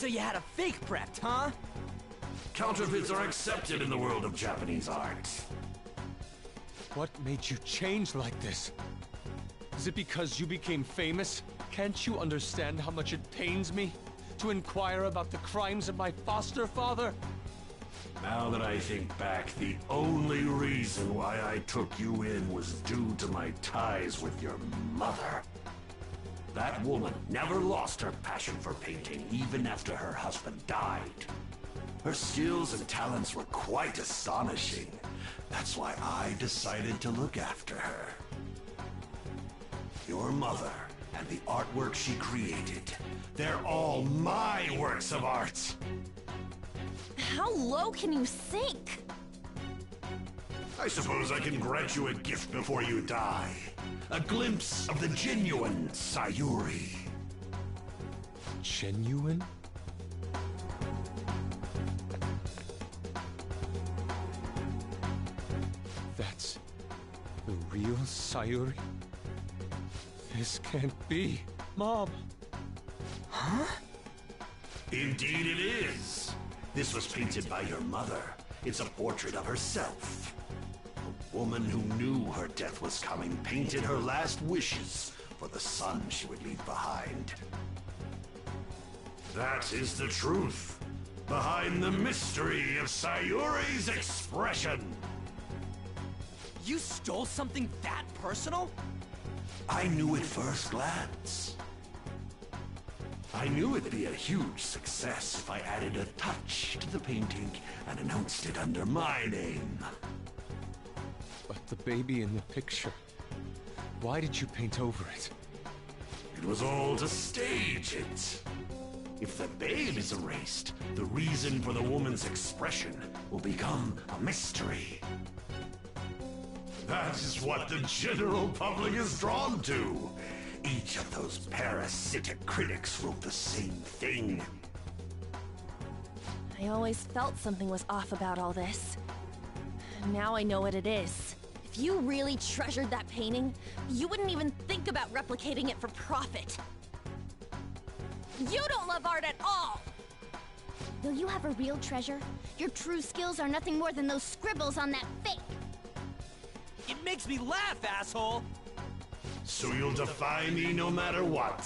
So you had a fake prepped, huh? Counterfeits are accepted in the world of Japanese art. What made you change like this? Is it because you became famous? Can't you understand how much it pains me to inquire about the crimes of my foster father? Now that I think back, the only reason why I took you in was due to my ties with your mother. That woman never lost her passion for painting, even after her husband died. Her skills and talents were quite astonishing. That's why I decided to look after her. Your mother and the artwork she created, they're all my works of art. How low can you sink? I suppose I can grant you a gift before you die. A glimpse of the genuine Sayuri. Genuine? That's the real Sayuri? This can't be. Mom! Huh? Indeed it is. This was painted by your mother. It's a portrait of herself. A woman who knew her death was coming painted her last wishes for the son she would leave behind. That is the truth behind the mystery of Sayuri's expression. You stole something that personal? I knew at first glance. I knew it'd be a huge success if I added a touch to the painting and announced it under my name. But the baby in the picture, why did you paint over it? It was all to stage it. If the babe is erased, the reason for the woman's expression will become a mystery. That is what the general public is drawn to. Each of those parasitic critics wrote the same thing. I always felt something was off about all this. Now I know what it is. If you really treasured that painting, you wouldn't even think about replicating it for profit. You don't love art at all! Though you have a real treasure, your true skills are nothing more than those scribbles on that fake. It makes me laugh, asshole! So you'll defy me no matter what.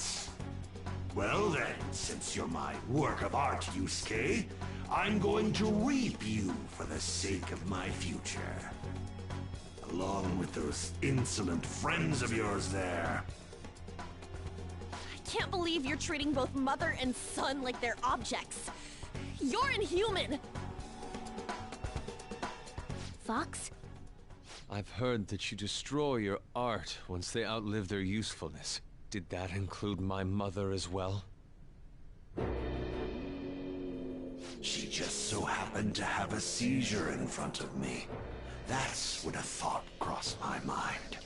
Well then, since you're my work of art, Yusuke, I'm going to reap you for the sake of my future. Along with those insolent friends of yours there. I can't believe you're treating both mother and son like they're objects. You're inhuman! Fox? I've heard that you destroy your art once they outlive their usefulness. Did that include my mother as well? She just so happened to have a seizure in front of me. That's when a thought crossed my mind.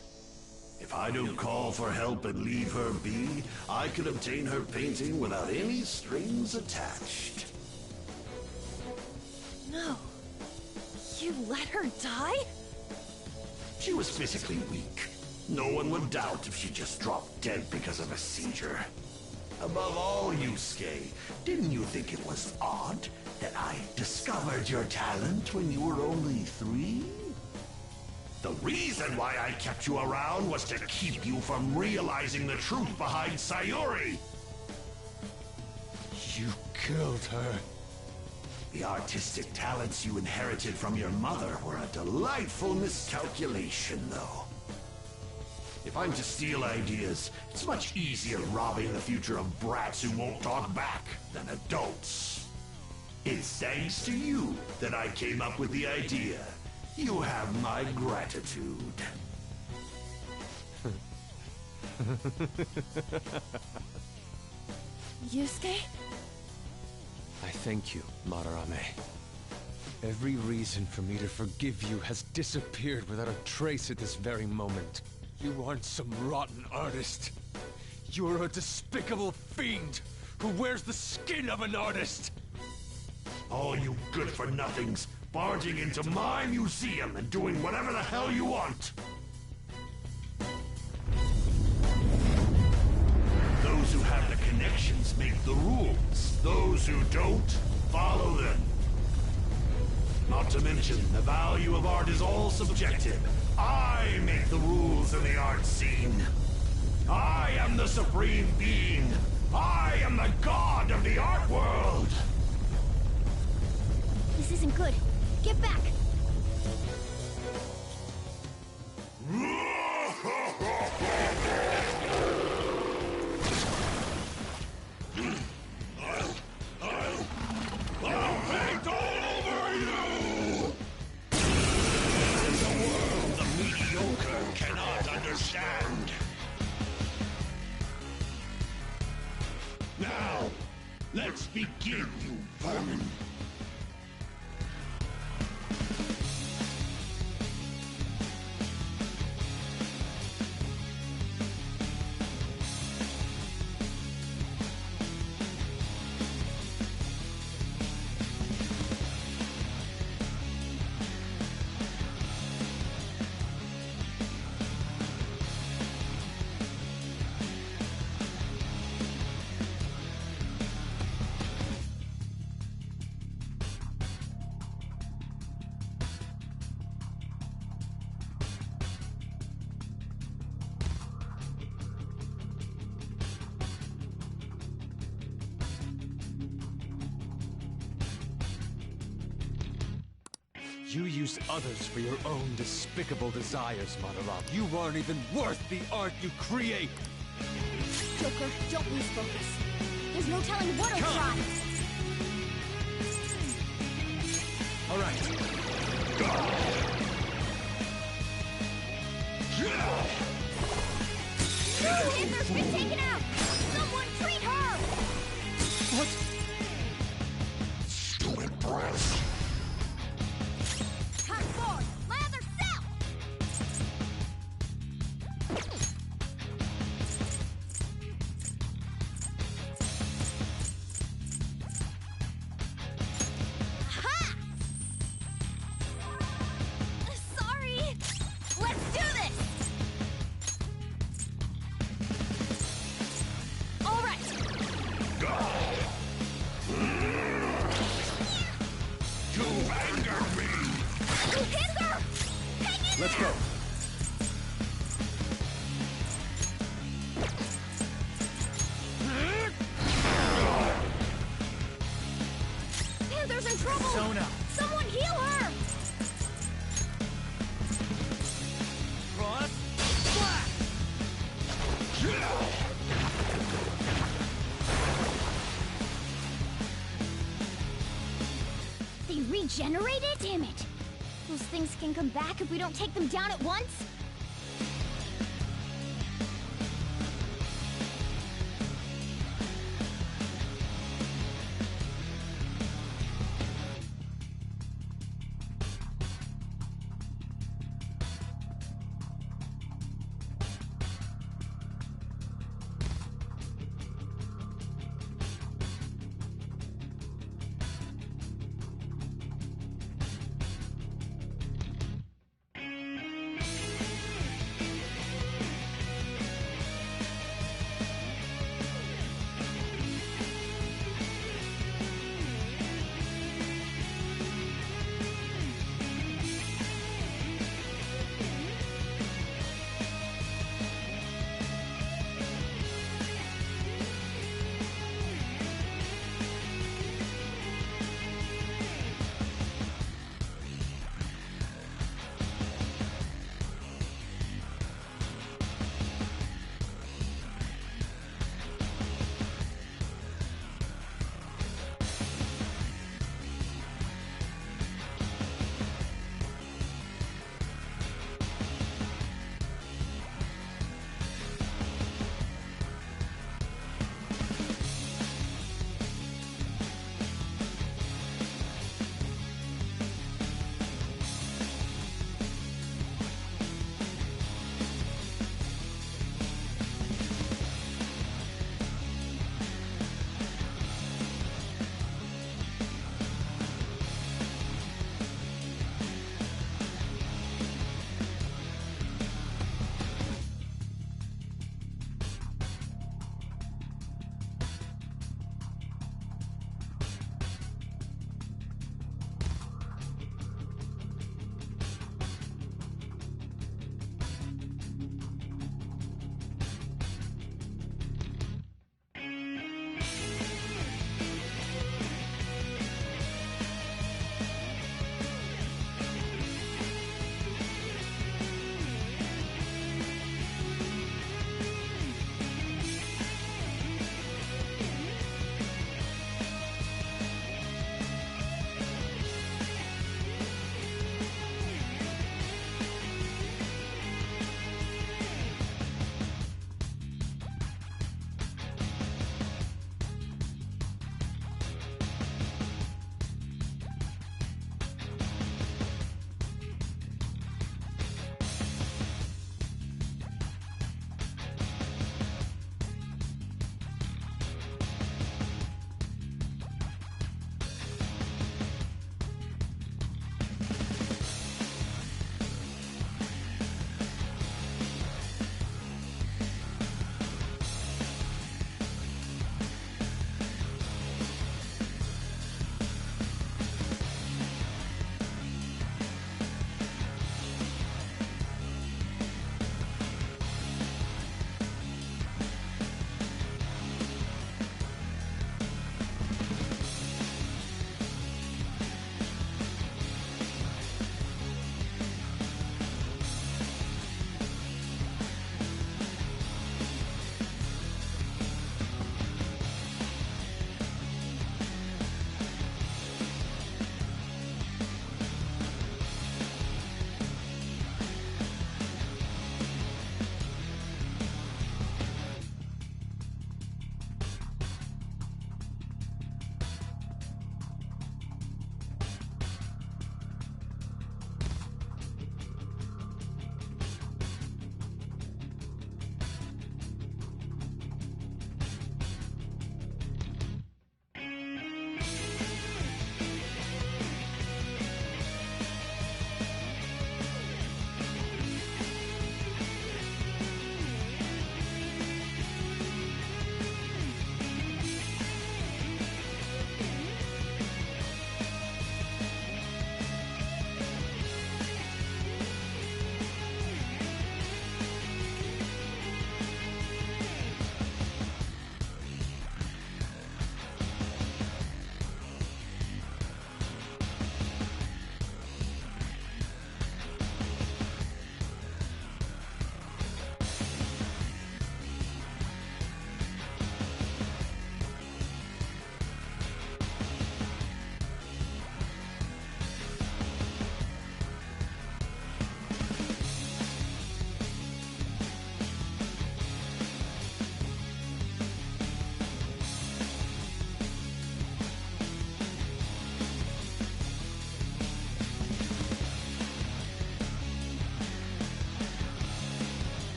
If I don't call for help and leave her be, I could obtain her painting without any strings attached. No. You let her die? She was physically weak. No one would doubt if she just dropped dead because of a seizure. Above all, Yusuke, didn't you think it was odd that I discovered your talent when you were only 3? The reason why I kept you around was to keep you from realizing the truth behind Sayuri. You killed her. The artistic talents you inherited from your mother were a delightful miscalculation, though. If I'm to steal ideas, it's much easier robbing the future of brats who won't talk back than adults. It's thanks to you that I came up with the idea. You have my gratitude. Yusuke? I thank you, Madarame. Every reason for me to forgive you has disappeared without a trace at this very moment. You aren't some rotten artist. You're a despicable fiend who wears the skin of an artist! All you good-for-nothings barging into my museum and doing whatever the hell you want! Those Those who have the connections make the rules. Those who don't, follow them. Not to mention, the value of art is all subjective. I make the rules in the art scene. I am the supreme being. I am the god of the art world. This isn't good. Get back! I'll paint all over you! There's a world the mediocre cannot understand. Now, let's begin, you vermin. You use others for your own despicable desires, Madarab. You aren't even worth the art you create! Joker, don't lose focus. There's no telling what he'll try. All right. Hitler's been taken out! Someone treat her! What? Stupid brats. Cut forward! Lather south! Ha! Sorry! Let's do this! All right! You anger me! Hitler! Hang in Let's there! go. Panther's in trouble! Zona. Someone heal her! Cross. Slash. They regenerated? Damn it! Those things can come back if we don't take them down at once?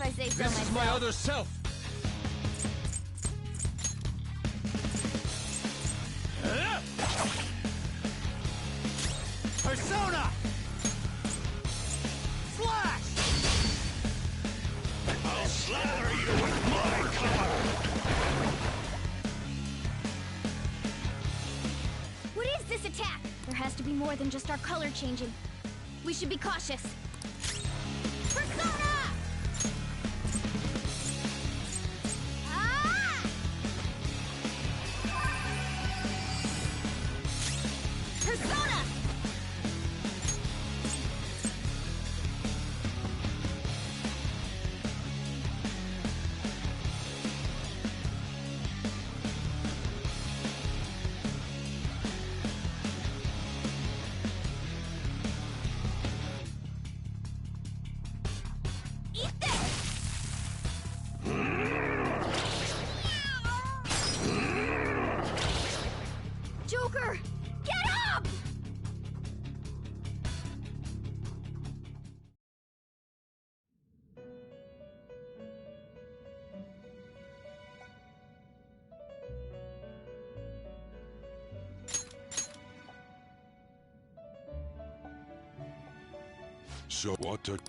I say so This myself. is my other self! Persona! Flash! I'll slather you with my color! What is this attack? There has to be more than just our color changing. We should be cautious. Persona! Ah! Persona! Eat this! Joker! Get up! So what the...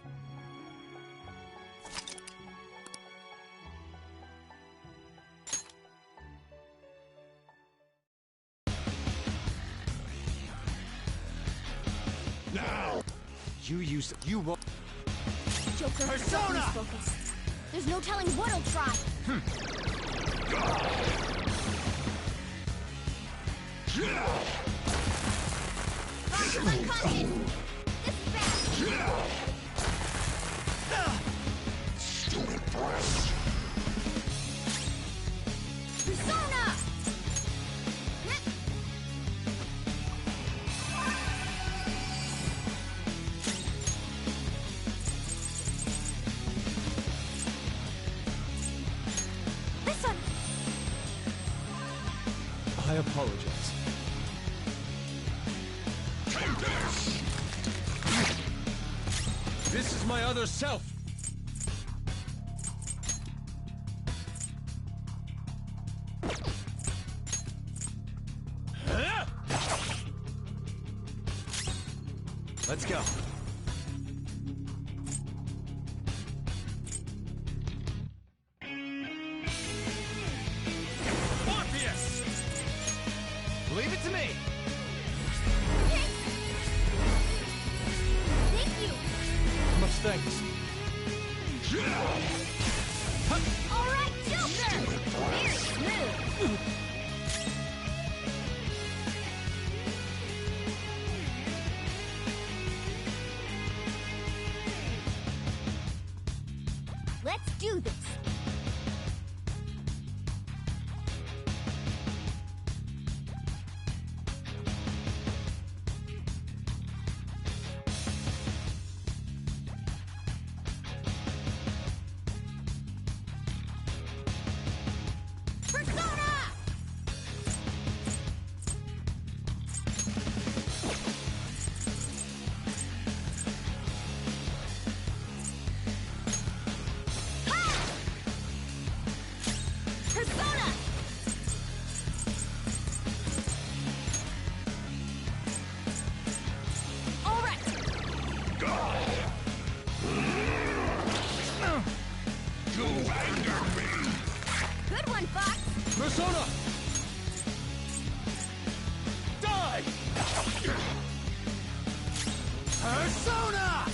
Now! You won't... Joker, Persona! please focus. There's no telling what he'll try. Unconscious! This is bad! Stupid breast! Persona! This one! I apologize. Take this! This is my other self! Let's go. Morpheus! Leave it to me! Thank you! Much thanks. All right, Joker! Very smooth! Let's do this! Persona! Ha! Persona! All right! You anger me! Good one, Fox! Persona! Die! Persona!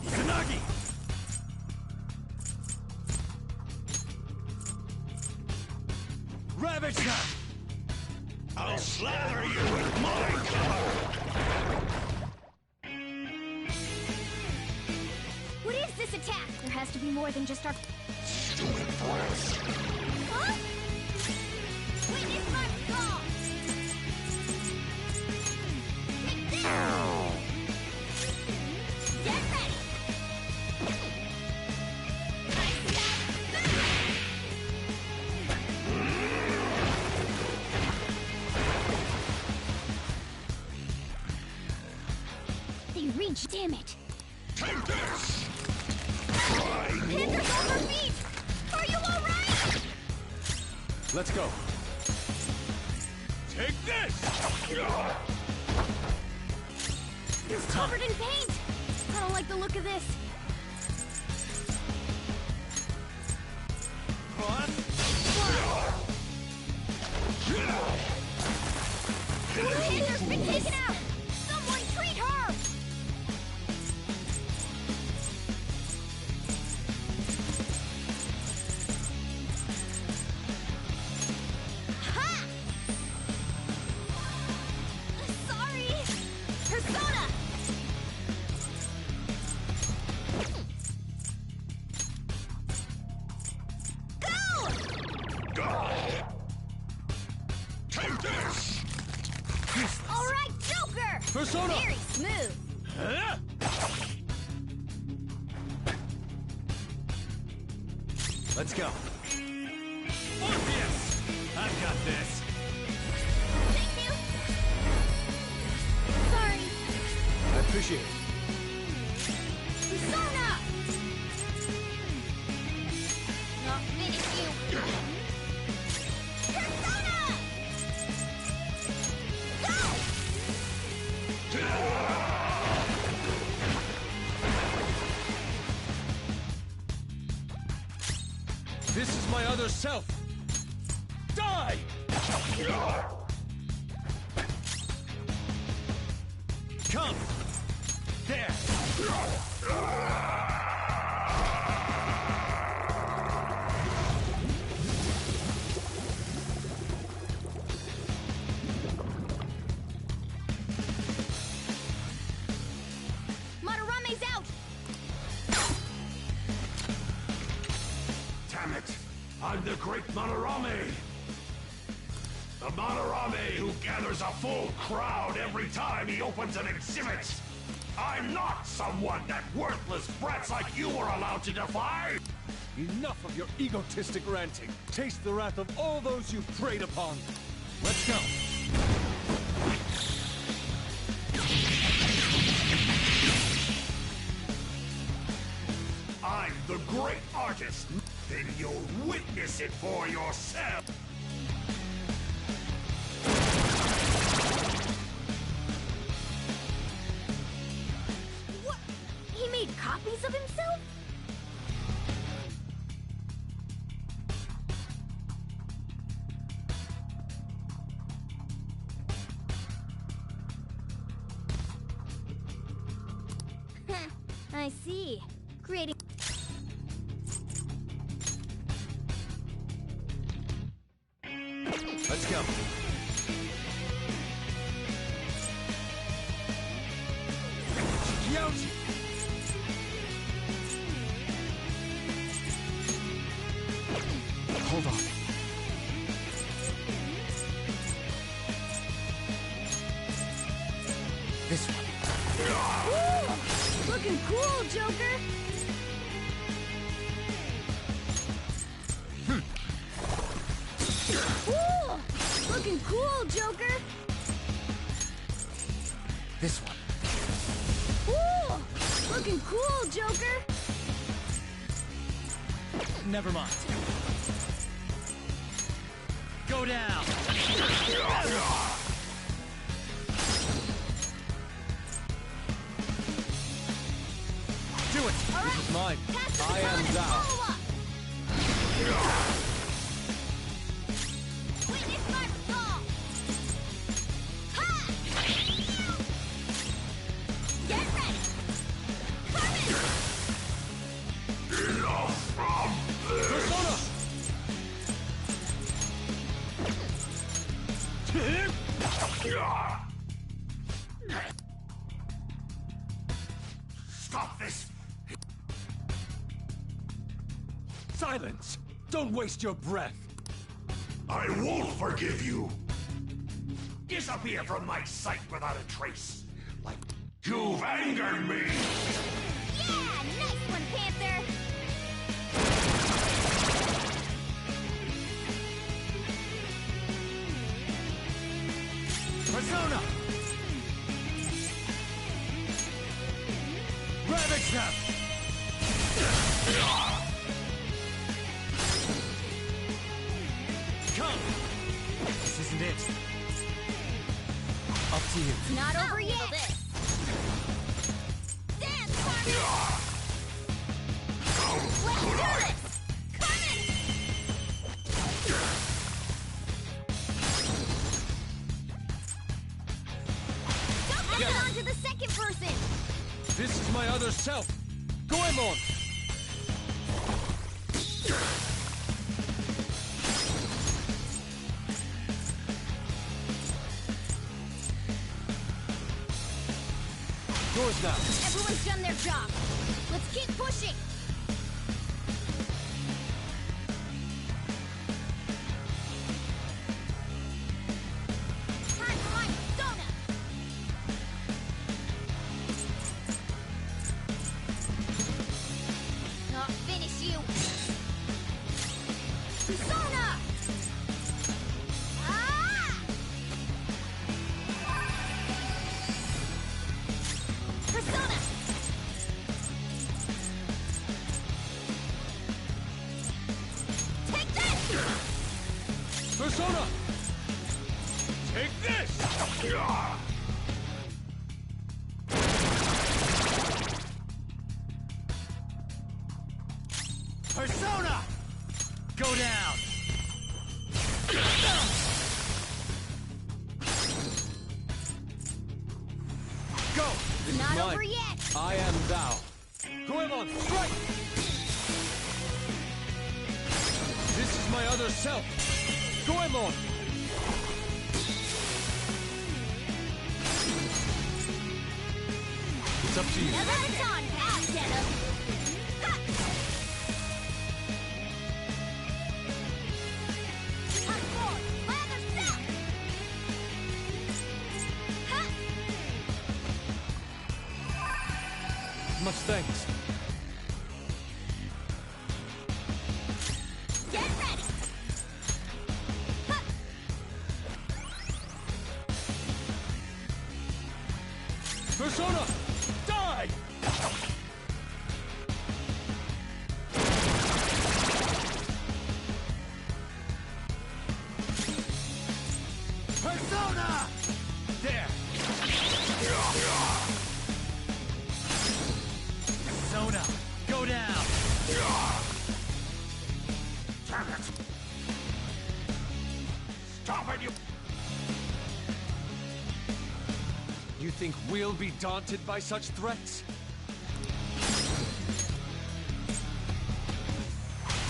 Tsunagi! Ravage shot! I'll slather you with my color! What is this attack? There has to be more than just our... Stupid breast! Huh? Witness my fall! Damn it! Take this! Panther's on her feet! Are you alright? Let's go. Take this! He's covered in paint! I don't like the look of this. Panther's been taken out! Someone treat her! Ha! Sorry! Persona! Go! Take this! Alright, Joker! Persona! Very smooth. Let's go. Morpheus! I've got this. Thank you. Sorry. I appreciate it. Persona! I'll finish you. Persona! This is my other self. Die! Come! There! Madarame's out! Damn it! I'm the great Madarame! The Madarame who gathers a full crowd every time he opens an exhibit! I'm not someone that worthless brats like you were allowed to defy! Enough of your egotistic ranting. Taste the wrath of all those you've preyed upon. Let's go. I'm the great artist! Then you'll witness it for yourself! What? He made copies of himself? I see. Creating... Let's go. Ouch! Hold on. This one. Woo! Looking cool, Joker! Woo! Looking cool, Joker! This one. Woo! Looking cool, Joker! Never mind. Go down! Do it! All right. This is mine. Pass the I am baton and thou. follow up. Witness my fall. Ha! Get ready. Coming. Enough from this! Persona! Stop this! Silence! Don't waste your breath! I won't forgive you! Disappear from my sight without a trace! Like you've angered me! Yeah, nice one, Panther. Persona! Ravage them! Come! This isn't it. Up to you. It's not over yet. Dance, Carmen! Let's do this! Coming! Don't get it onto the second person! This is my other self! Goemon! Yours now! Everyone's done their job. Let's keep pushing! Time for my persona! I'll finish you! Persona! Ah! Persona! Take this! Persona! Take this! Persona! Go down! Go! This is Not mine. over yet! I am thou. Goemon, strike! This is my other self. Goemon! It's up to you. Now that it's on, I'll get him! Ha! I'm forward! My other self! Ha! Much thanks. Get ready! Ha! Persona! Die! Persona! There! Persona! Go down! Damn it! Stop it, you... You think we'll be daunted by such threats?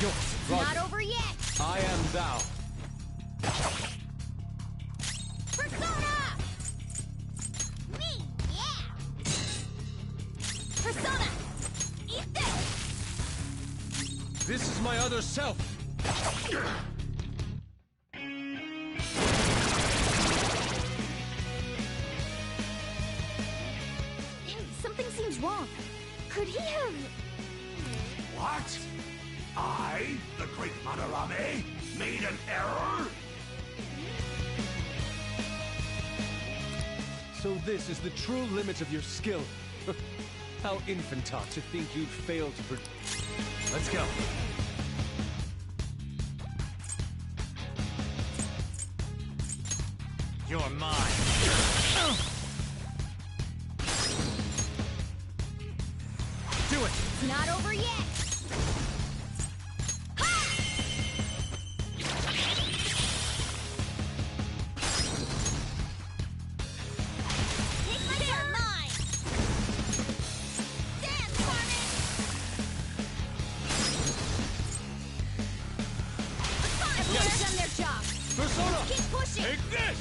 Yours, Roger. Not over yet! I am thou. Persona! Me, yeah! Persona! Eat this! This is my other self. Something seems wrong. Could he have... What? I, the great Madarame, made an error? So this is the true limit of your skill. How infantile to think you'd fail to Let's go. You're mine. Do it! It's not over yet! Ha! Take my turn! Mine! Dance, Carmen! Everyone's done their job. Persona! Keep pushing! Take this!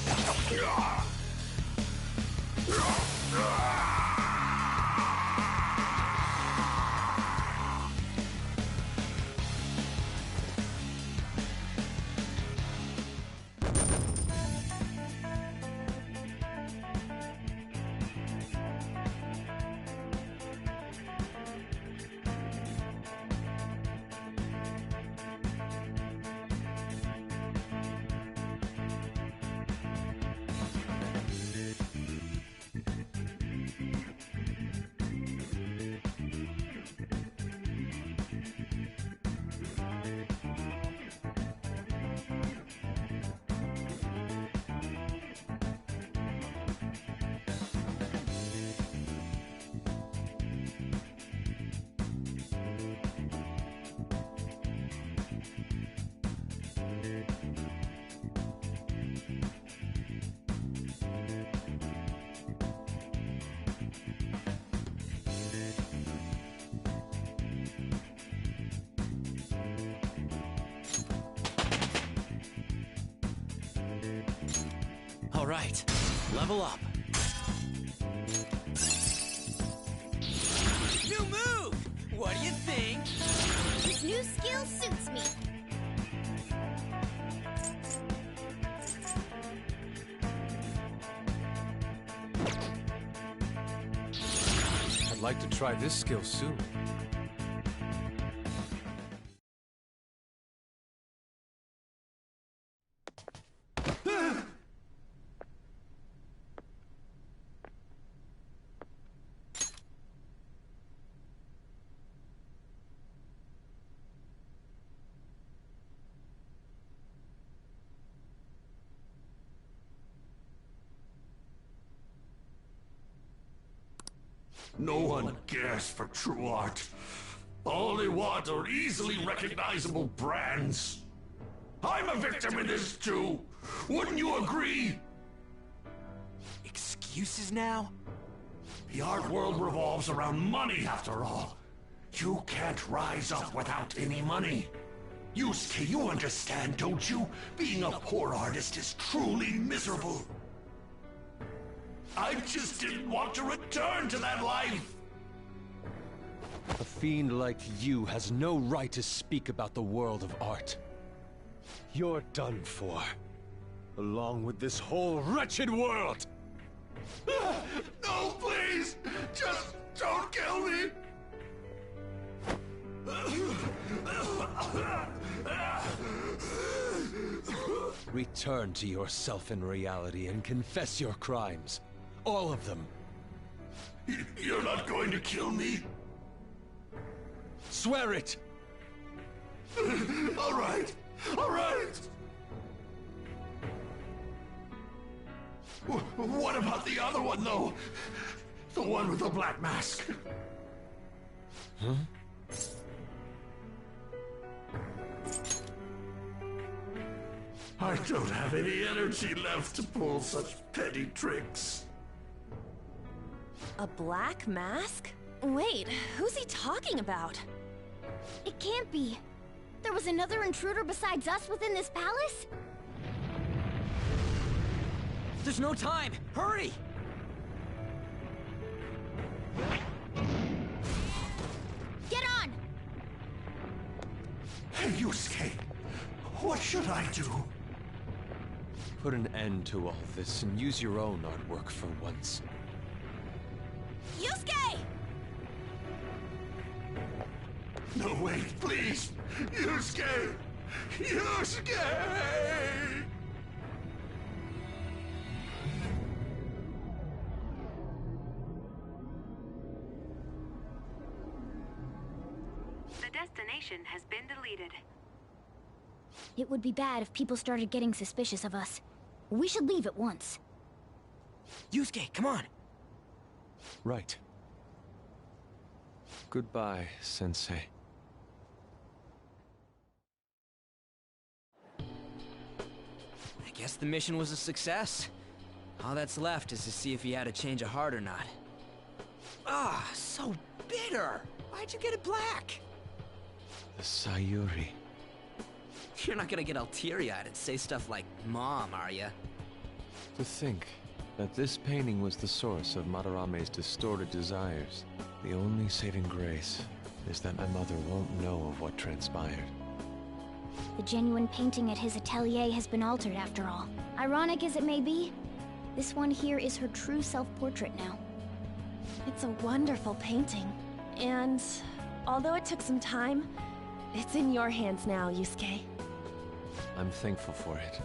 All right, level up. New move! What do you think? This new skill suits me. I'd like to try this skill soon. No one cares for true art. All they want are easily recognizable brands. I'm a victim in this too. Wouldn't you agree? Excuses now? The art world revolves around money after all. You can't rise up without any money. Yusuke, you understand, don't you? Being a poor artist is truly miserable. I just didn't want to return to that life. A fiend like you has no right to speak about the world of art. You're done for. Along with this whole wretched world! No, please! Just don't kill me! Return to yourself in reality and confess your crimes. All of them. You're not going to kill me? Swear it! All right! All right! What about the other one, though? The one with the black mask? Huh? I don't have any energy left to pull such petty tricks. A black mask? Wait, who's he talking about? It can't be. There was another intruder besides us within this palace? There's no time! Hurry! Get on! Hey, Yusuke, what should I do? Put an end to all this and use your own artwork for once. Yusuke! No, wait, please! Yusuke! Yusuke! The destination has been deleted. It would be bad if people started getting suspicious of us. We should leave at once. Yusuke, come on! Right. Goodbye, Sensei. I guess the mission was a success. All that's left is to see if he had a change of heart or not. Ah, so bitter! Why'd you get it black? The Sayuri. You're not gonna get all teary-eyed and say stuff like, Mom, are ya? To think that this painting was the source of Madarame's distorted desires. The only saving grace is that my mother won't know of what transpired. The genuine painting at his atelier has been altered after all. Ironic as it may be, this one here is her true self-portrait now. It's a wonderful painting. And although it took some time, it's in your hands now, Yusuke. I'm thankful for it.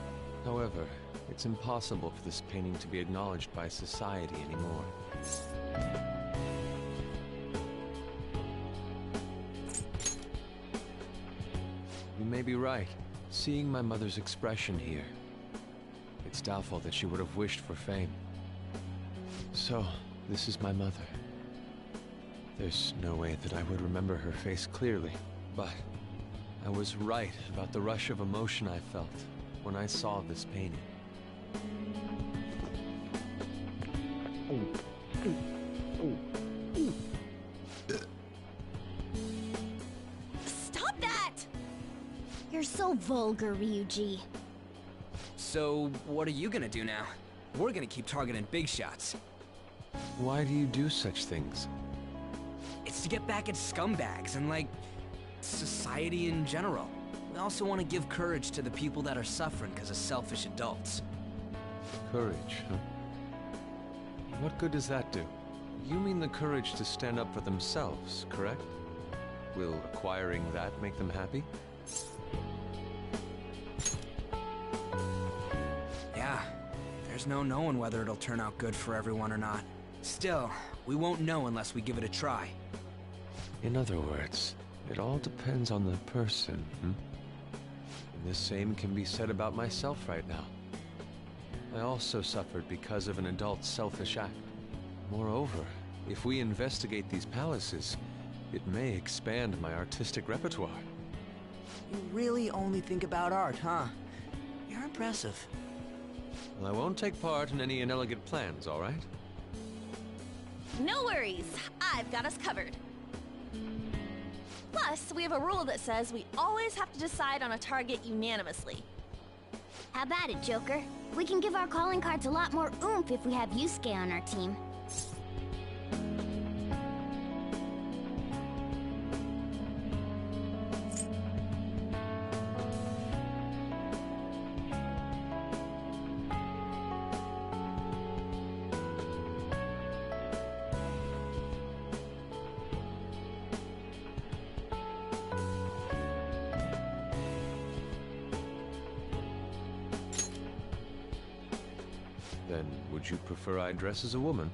However, it's impossible for this painting to be acknowledged by society anymore. You may be right. Seeing my mother's expression here, it's doubtful that she would have wished for fame. So, this is my mother. There's no way that I would remember her face clearly, but I was right about the rush of emotion I felt when I saw this painting. Stop that! You're so vulgar, Ryuji. So, what are you gonna do now? We're gonna keep targeting big shots. Why do you do such things? It's to get back at scumbags and, like, society in general. We also want to give courage to the people that are suffering because of selfish adults. Courage, huh? What good does that do? You mean the courage to stand up for themselves, correct? Will acquiring that make them happy? Yeah, there's no knowing whether it'll turn out good for everyone or not. Still, we won't know unless we give it a try. In other words, it all depends on the person, And the same can be said about myself right now. I also suffered because of an adult's selfish act. Moreover, if we investigate these palaces, it may expand my artistic repertoire. You really only think about art, huh? You're impressive. Well, I won't take part in any inelegant plans, all right? No worries, I've got us covered. Plus, we have a rule that says we always have to decide on a target unanimously. How about it, Joker? We can give our calling cards a lot more oomph if we have Yusuke on our team. Then, would you prefer I dress as a woman?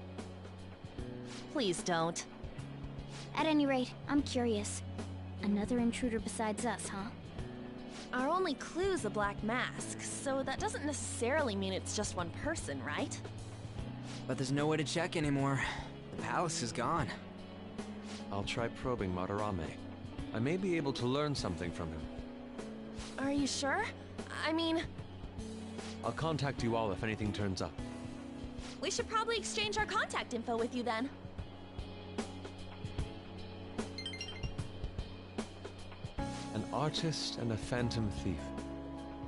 Please don't. At any rate, I'm curious. Another intruder besides us, huh? Our only clue's a black mask, so that doesn't necessarily mean it's just one person, right? But there's no way to check anymore. The palace is gone. I'll try probing Madarame. I may be able to learn something from him. Are you sure? I mean, I'll contact you all if anything turns up. we should probably exchange our contact info with you then. An artist and a phantom thief.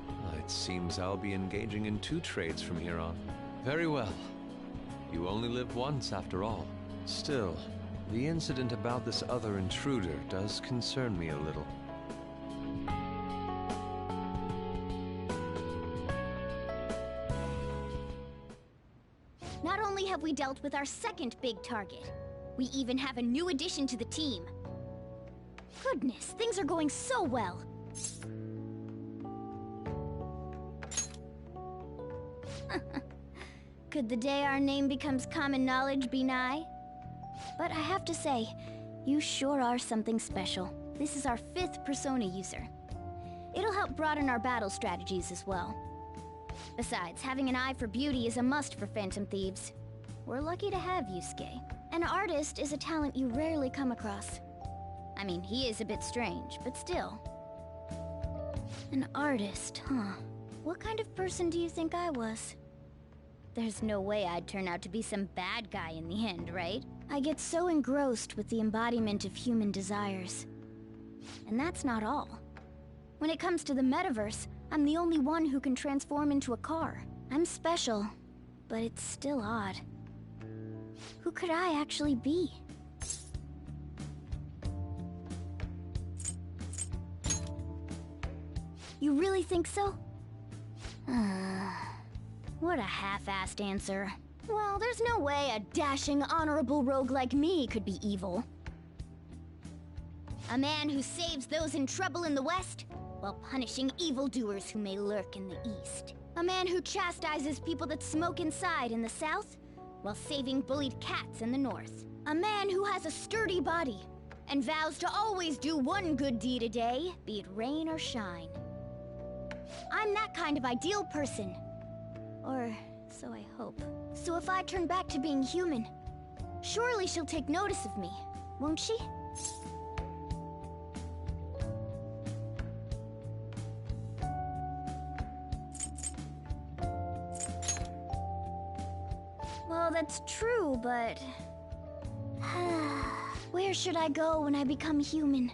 Well, it seems I'll be engaging in 2 trades from here on. Very well. You only live once, after all. Still, the incident about this other intruder does concern me a little. Not only have we dealt with our second big target, we even have a new addition to the team. Goodness, things are going so well. Could the day our name becomes common knowledge be nigh? But I have to say, you sure are something special. This is our 5th persona user. It'll help broaden our battle strategies as well. Besides, having an eye for beauty is a must for Phantom Thieves. We're lucky to have Yusuke. An artist is a talent you rarely come across. I mean, he is a bit strange, but still. An artist, huh? What kind of person do you think I was? There's no way I'd turn out to be some bad guy in the end, right? I get so engrossed with the embodiment of human desires. And that's not all. When it comes to the metaverse, I'm the only one who can transform into a car. I'm special, but it's still odd. Who could I actually be? You really think so? What a half-assed answer. Well, there's no way a dashing, honorable rogue like me could be evil. A man who saves those in trouble in the West, while punishing evildoers who may lurk in the East. A man who chastises people that smoke inside in the South, while saving bullied cats in the North. A man who has a sturdy body, and vows to always do one good deed a day, be it rain or shine. I'm that kind of ideal person. Or so I hope. So if I turn back to being human, surely she'll take notice of me, won't she? Well, that's true, but... where should I go when I become human?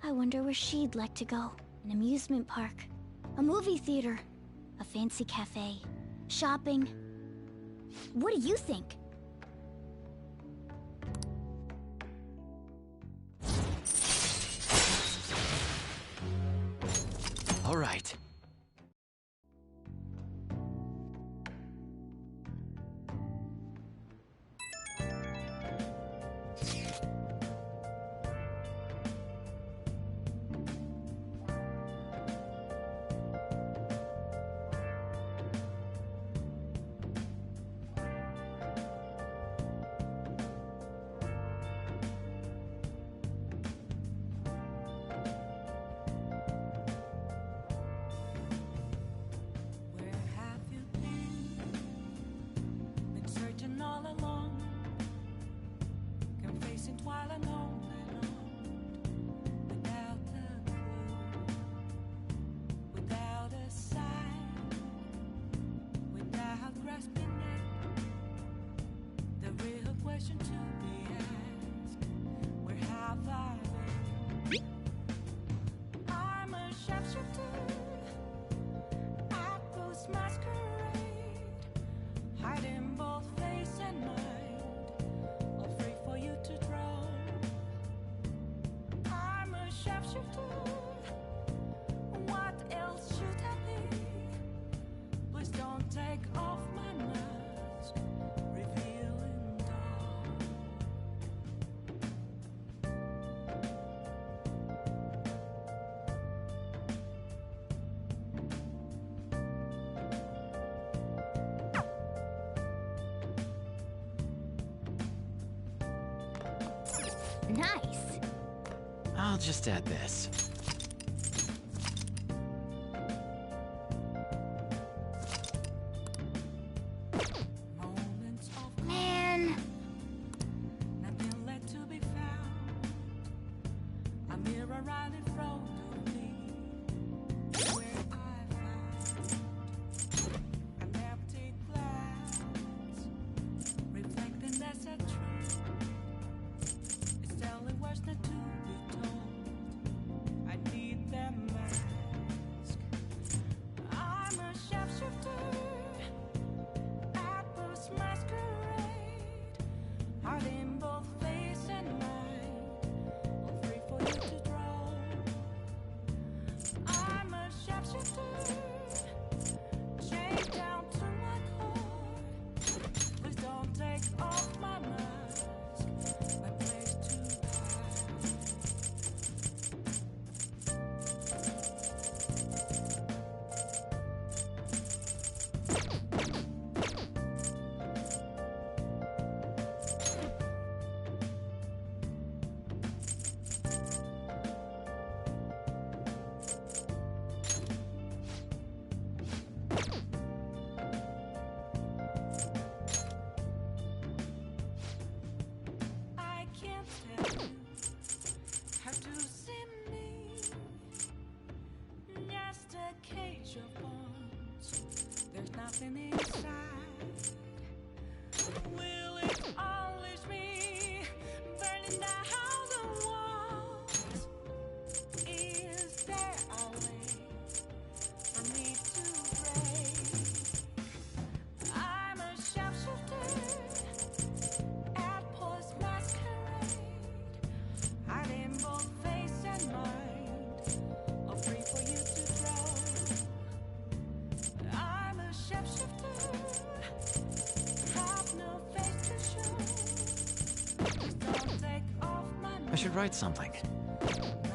I wonder where she'd like to go. An amusement park, a movie theater, a fancy cafe. shopping. What do you think? All right. Where have you been? Been searching all along, confessing while alone and on, without a clue, without a sign, without grasping it. The real question to be asked: where have I been? I'm a sharpshooter. Apples masquerade, hiding both face and mind, all free for you to draw. I'm a sharpshooter. What else should I be? Please don't take off my mask, revealing dawn. Nice. I'll just add this. Moments of Man, nothing left to be found. A mirror right in front of me, where I found an empty glass, reflecting that's a truth. It's telling words not to be told. I need that mask. I'm a sharpshooter. Apples masquerade, hiding both face and mind, all free for you to draw. I'm a sharpshooter, chained down to my core. Please don't take off my mask, my place to hide. I can't tell you how to see me. Just a cage of bones. There's nothing inside. Will it unleash me, burning down the walls? Is there a way for me to break? I'm a sharpshooter. Apples masquerade, hiding both face and mind, all free for you to draw. I'm a sharpshooter, have no face to show. Please don't take off my I should write something. mask.